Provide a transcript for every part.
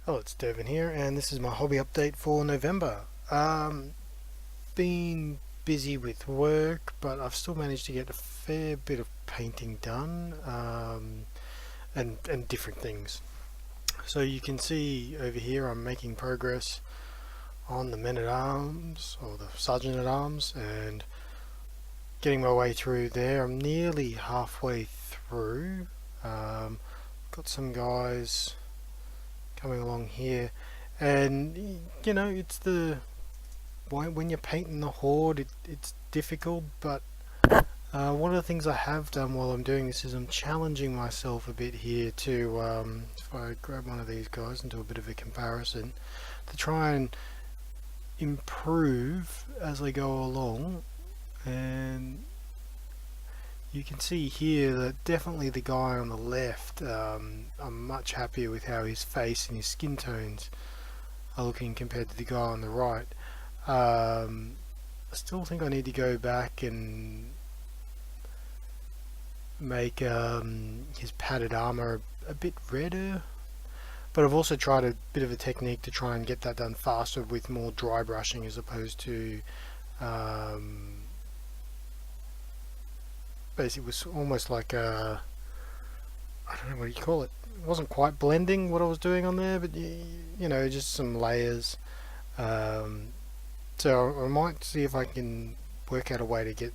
Hello, it's Devin here, and this is my hobby update for November. Been busy with work, but I've still managed to get a fair bit of painting done, and different things. So you can see over here I'm making progress on the men-at-arms, or the sergeant-at-arms, and getting my way through there. I'm nearly halfway through. Got some guys coming along here, and it's the when you're painting the horde, it's difficult, but one of the things I have done while I'm doing this is I'm challenging myself a bit here to, if I grab one of these guys and do a bit of a comparison, to try and improve as I go along. And you can see here that definitely the guy on the left, I'm much happier with how his face and his skin tones are looking compared to the guy on the right. I still think I need to go back and make his padded armor a bit redder, but I've also tried a bit of a technique to try and get that done faster with more dry brushing as opposed to basically it was almost like a, I don't know what you call it. It wasn't quite blending what I was doing on there, but just some layers. So I might see if I can work out a way to get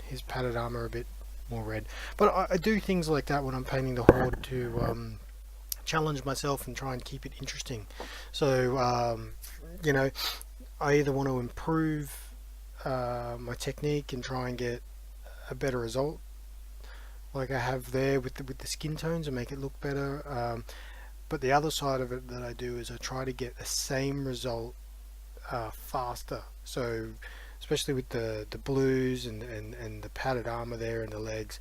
his padded armor a bit more red. But I do things like that when I'm painting the horde to challenge myself and try and keep it interesting. So I either want to improve my technique and try and get a better result, like I have there with the skin tones, and make it look better. But the other side of it that I do is I try to get the same result faster. So especially with the blues and the padded armor there and the legs,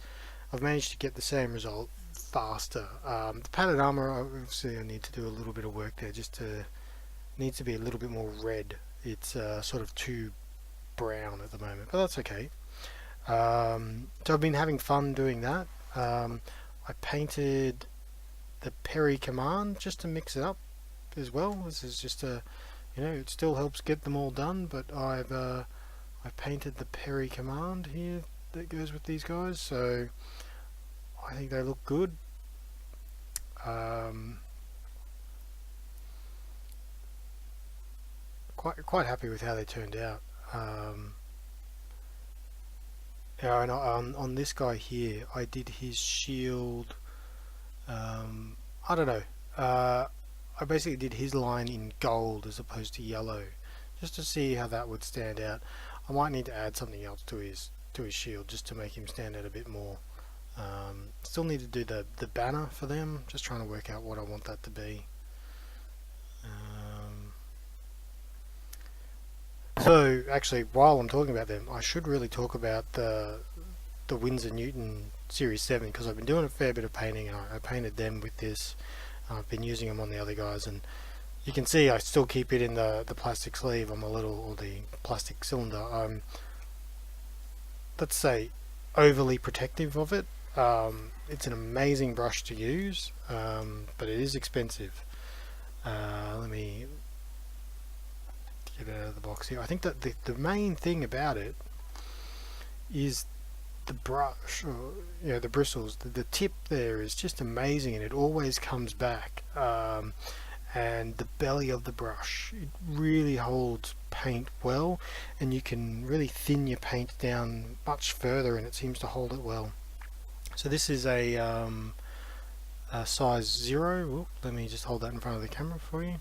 I've managed to get the same result faster. The padded armor, obviously I need to do a little bit of work there, needs to be a little bit more red. It's sort of too brown at the moment, but that's okay. So I've been having fun doing that. I painted the Perry command just to mix it up as well. This is just it still helps get them all done, but I've painted the Perry command here that goes with these guys, so I think they look good. Quite happy with how they turned out. And on this guy here, I did his shield. I don't know. I basically did his line in gold as opposed to yellow, just to see how that would stand out. I might need to add something else to his shield just to make him stand out a bit more. Still need to do the banner for them. Just trying to work out what I want that to be. So actually, while I'm talking about them, I should really talk about the Winsor Newton Series 7, because I've been doing a fair bit of painting, and I painted them with this. I've been using them on the other guys, and you can see I still keep it in the plastic sleeve. I'm a little, or the plastic cylinder. I'm, let's say, overly protective of it. It's an amazing brush to use, but it is expensive. Let me get it out of the box here. I think that the main thing about it is the brush, or the bristles. The tip there is just amazing, and it always comes back. And the belly of the brush, it really holds paint well, and you can really thin your paint down much further, and it seems to hold it well. So this is a size 0. Ooh, let me just hold that in front of the camera for you.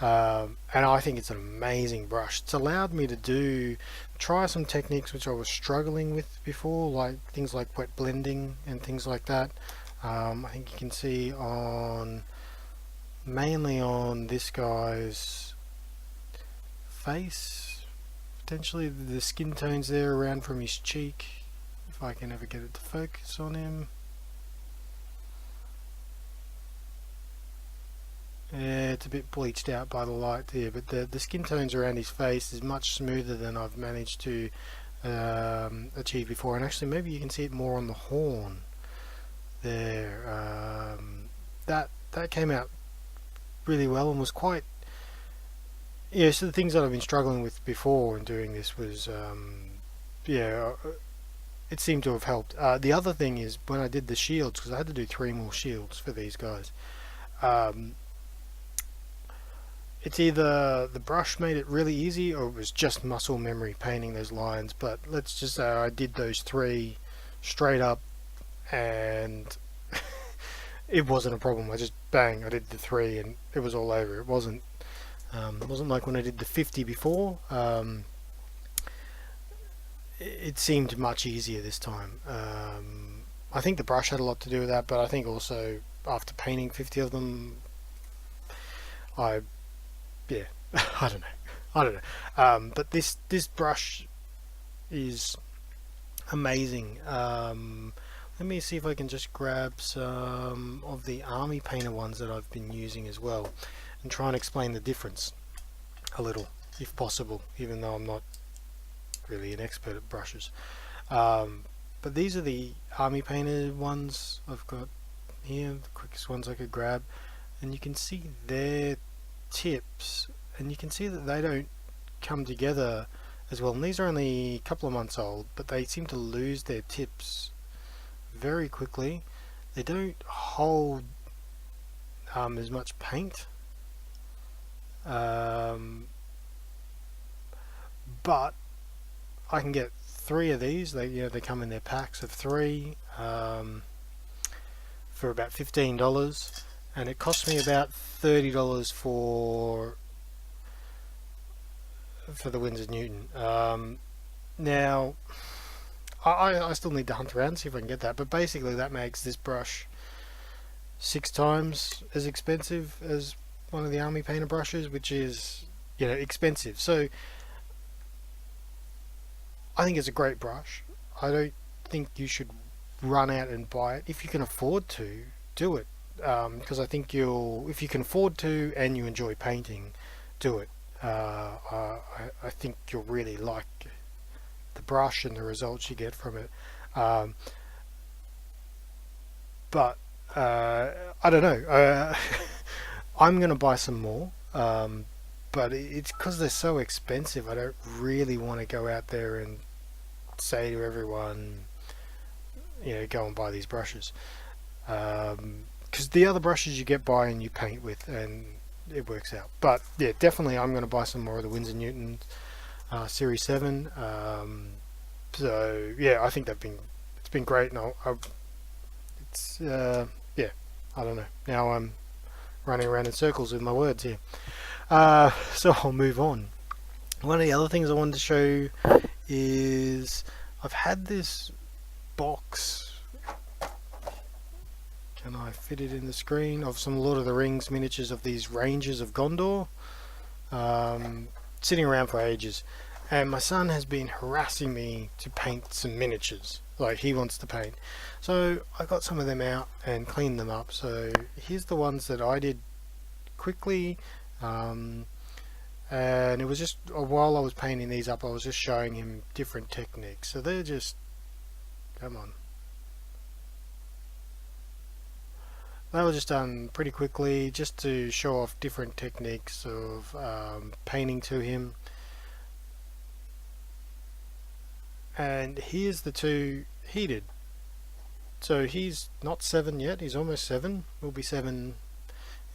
And I think it's an amazing brush. It's allowed me to try some techniques which I was struggling with before, like things like wet blending and things like that. I think you can see mainly on this guy's face, potentially the skin tones there around from his cheek, if I can ever get it to focus on him. Yeah, it's a bit bleached out by the light there, but the skin tones around his face is much smoother than I've managed to achieve before. And actually, maybe you can see it more on the horn there. That came out really well and was quite, yeah, so the things that I've been struggling with before in doing this was, yeah, it seemed to have helped. The other thing is when I did the shields, because I had to do 3 more shields for these guys, um, it's either the brush made it really easy or it was just muscle memory painting those lines, but let's just say I did those 3 straight up and it wasn't a problem. I just bang, I did the 3 and it was all over. It wasn't like when I did the 50 before. It seemed much easier this time. I think the brush had a lot to do with that, but I think also after painting 50 of them, I, yeah, I don't know. I don't know. But this brush is amazing. Let me see if I can just grab some of the army painter ones that I've been using as well and try and explain the difference a little, if possible, even though I'm not really an expert at brushes. But these are the army painter ones I've got here, the quickest ones I could grab, and you can see their tips, and you can see that they don't come together as well. And these are only a couple of months old, but they seem to lose their tips very quickly. They don't hold as much paint, but I can get 3 of these. They come in their packs of 3 for about $15, and it cost me about $30 for the Winsor Newton. Now I still need to hunt around and see if I can get that, but basically that makes this brush 6 times as expensive as one of the army painter brushes, which is, expensive. So I think it's a great brush. I don't think you should run out and buy it. If you can afford to, do it, because I think if you can afford to and you enjoy painting, do it. I think you'll really like the brush and the results you get from it. But I don't know. I'm going to buy some more, but it's because they're so expensive. I don't really want to go out there and say to everyone, go and buy these brushes, because the other brushes you get by and you paint with and it works out. But yeah, definitely I'm going to buy some more of the Winsor Newton Series 7. So yeah, I think it's been great, and yeah, I don't know, now I'm running around in circles with my words here. So I'll move on. One of the other things I wanted to show is I've had this box, can I fit it in the screen, of some Lord of the Rings miniatures of these Rangers of Gondor, sitting around for ages, and my son has been harassing me to paint some miniatures. Like, he wants to paint, so I got some of them out and cleaned them up. So here's the ones that I did quickly, and it was just while I was painting these up, I was just showing him different techniques. So they're just, come on, they were just done pretty quickly just to show off different techniques of painting to him. And here's the 2 he did. So he's not 7 yet, he's almost 7, will be 7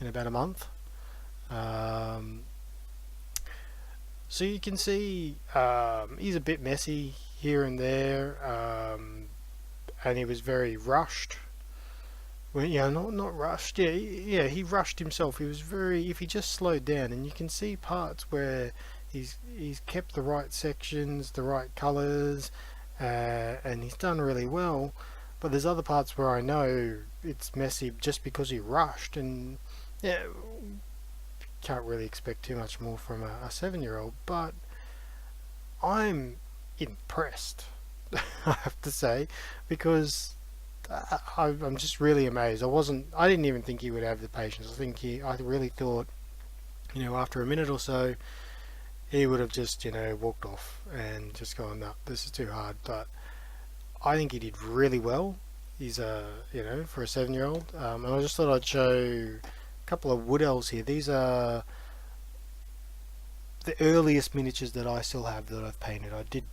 in about a month. So you can see he's a bit messy here and there, and he was very rushed. Well, not rushed. Yeah, he rushed himself. He was very. If he just slowed down, and you can see parts where he's kept the right sections, the right colours, and he's done really well. But there's other parts where I know it's messy just because he rushed, and yeah, can't really expect too much more from a 7-year-old. But I'm impressed, I have to say, because I'm just really amazed. I didn't even think he would have the patience. I really thought, after a minute or so, he would have just, walked off and just gone, no, this is too hard. But I think he did really well. He's for a 7-year-old, and I just thought I'd show couple of wood elves here. These are the earliest miniatures that I still have that I've painted. I did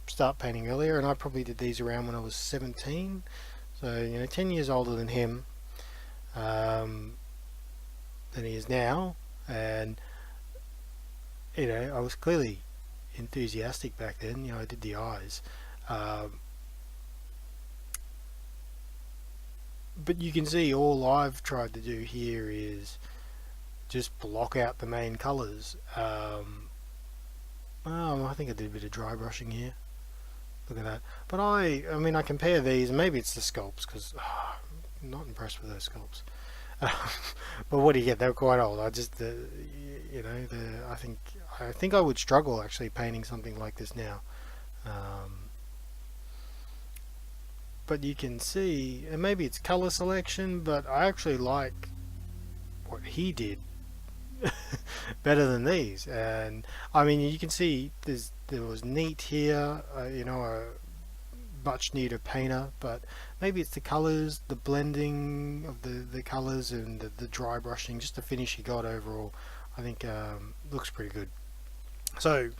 start painting earlier, and I probably did these around when I was 17. So, 10 years older than him, than he is now. And, I was clearly enthusiastic back then. I did the eyes. But you can see all I've tried to do here is just block out the main colours. I think I did a bit of dry brushing here. Look at that. But I compare these, and maybe it's the sculpts, because I'm not impressed with those sculpts. But what do you get? They're quite old. I think I would struggle actually painting something like this now. But you can see, and maybe it's color selection, but I actually like what he did better than these. And you can see there was neat here, a much neater painter, but maybe it's the colors, the blending of the colors, and the dry brushing, just the finish he got overall. I think looks pretty good. So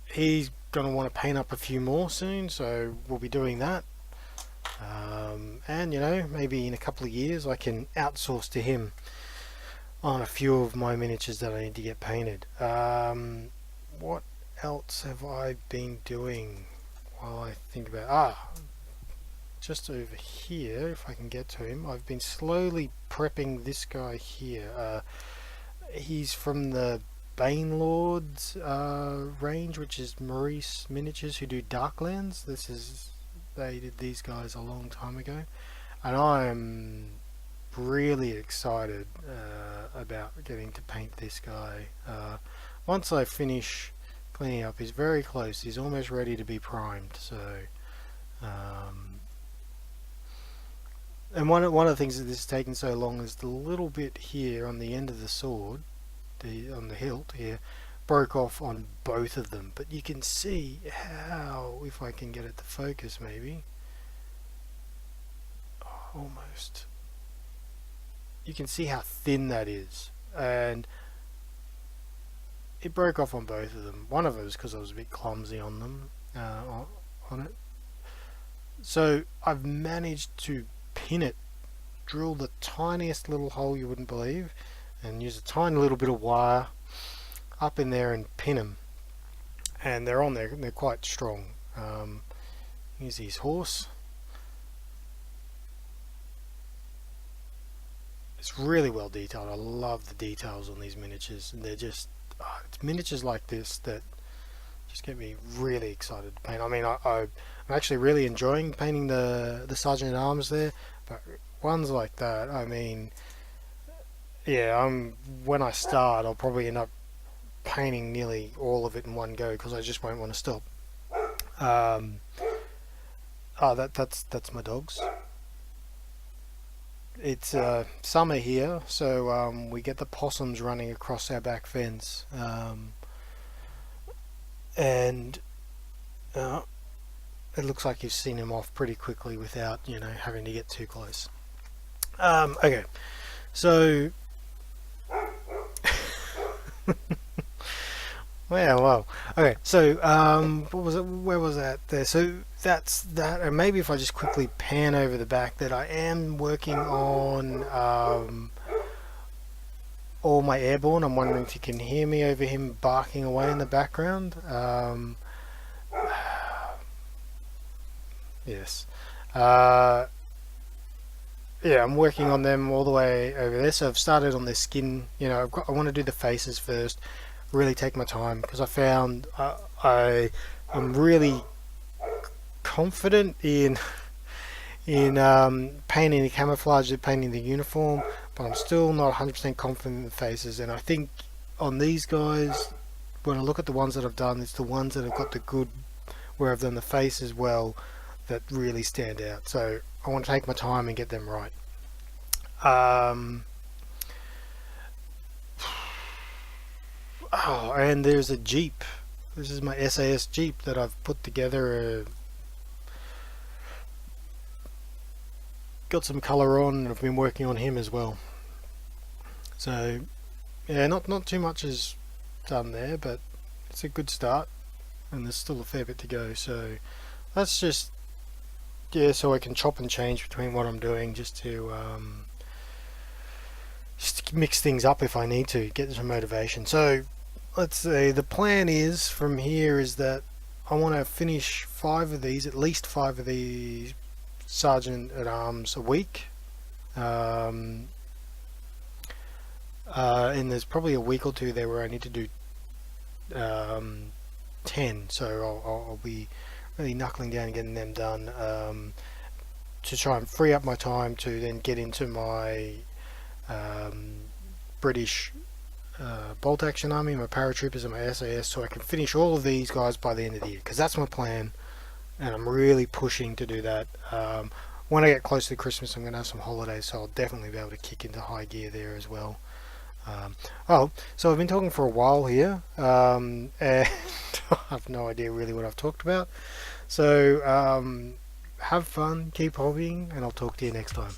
he's gonna want to paint up a few more soon, so we'll be doing that. And maybe in a couple of years I can outsource to him on a few of my miniatures that I need to get painted. What else have I been doing while I think about just over here, if I can get to him, I've been slowly prepping this guy here. He's from the Bane Lords range, which is Maurice Miniatures, who do Darklands. They did these guys a long time ago, and I'm really excited about getting to paint this guy. Once I finish cleaning up, he's very close. He's almost ready to be primed. So, and one of the things that this is taking so long is the little bit here on the end of the sword, on the hilt here, broke off on both of them. But you can see how, if I can get it to focus, maybe almost, you can see how thin that is, and it broke off on both of them. One of it was because I was a bit clumsy on them, on it. So I've managed to pin it, drill the tiniest little hole you wouldn't believe, and use a tiny little bit of wire up in there and pin them. And they're on there, they're quite strong. Here's his horse. It's really well detailed. I love the details on these miniatures, and they're just it's miniatures like this that just get me really excited to paint. I'm actually really enjoying painting the Sergeant at Arms there, but ones like that, when I start, I'll probably end up painting nearly all of it in one go because I just won't want to stop. That's my dogs. It's summer here, so we get the possums running across our back fence, and it looks like you've seen him off pretty quickly without having to get too close. Okay, so well, okay, so what was it? Where was that? There. So that's that, and maybe if I just quickly pan over the back, that I am working on all my airborne. I'm wondering if you can hear me over him barking away in the background. Yes. Yeah, I'm working on them all the way over there. So I've started on their skin. I want to do the faces first. Really take my time, because I found I'm really confident in painting the camouflage, painting the uniform, but I'm still not 100% confident in the faces. And I think on these guys, when I look at the ones that I've done, it's the ones that have got the good, where I've done the face as well, that really stand out. So I want to take my time and get them right. And there's a Jeep. This is my SAS Jeep that I've put together. Got some colour on, and I've been working on him as well. So yeah, not too much is done there, but it's a good start, and there's still a fair bit to go. So that's just, yeah, so I can chop and change between what I'm doing just to mix things up if I need to get some motivation. So let's say the plan is from here is that I want to finish five of these, at least five of these sergeant at arms a week. Um, and there's probably a week or two there where I need to do um, 10, so I'll be really knuckling down and getting them done, to try and free up my time to then get into my um, British bolt action army, my paratroopers and my SAS, so I can finish all of these guys by the end of the year, because that's my plan, and I'm really pushing to do that. When I get close to Christmas, I'm going to have some holidays, so I'll definitely be able to kick into high gear there as well. So I've been talking for a while here, and I have no idea really what I've talked about. So have fun, keep hobbying, and I'll talk to you next time.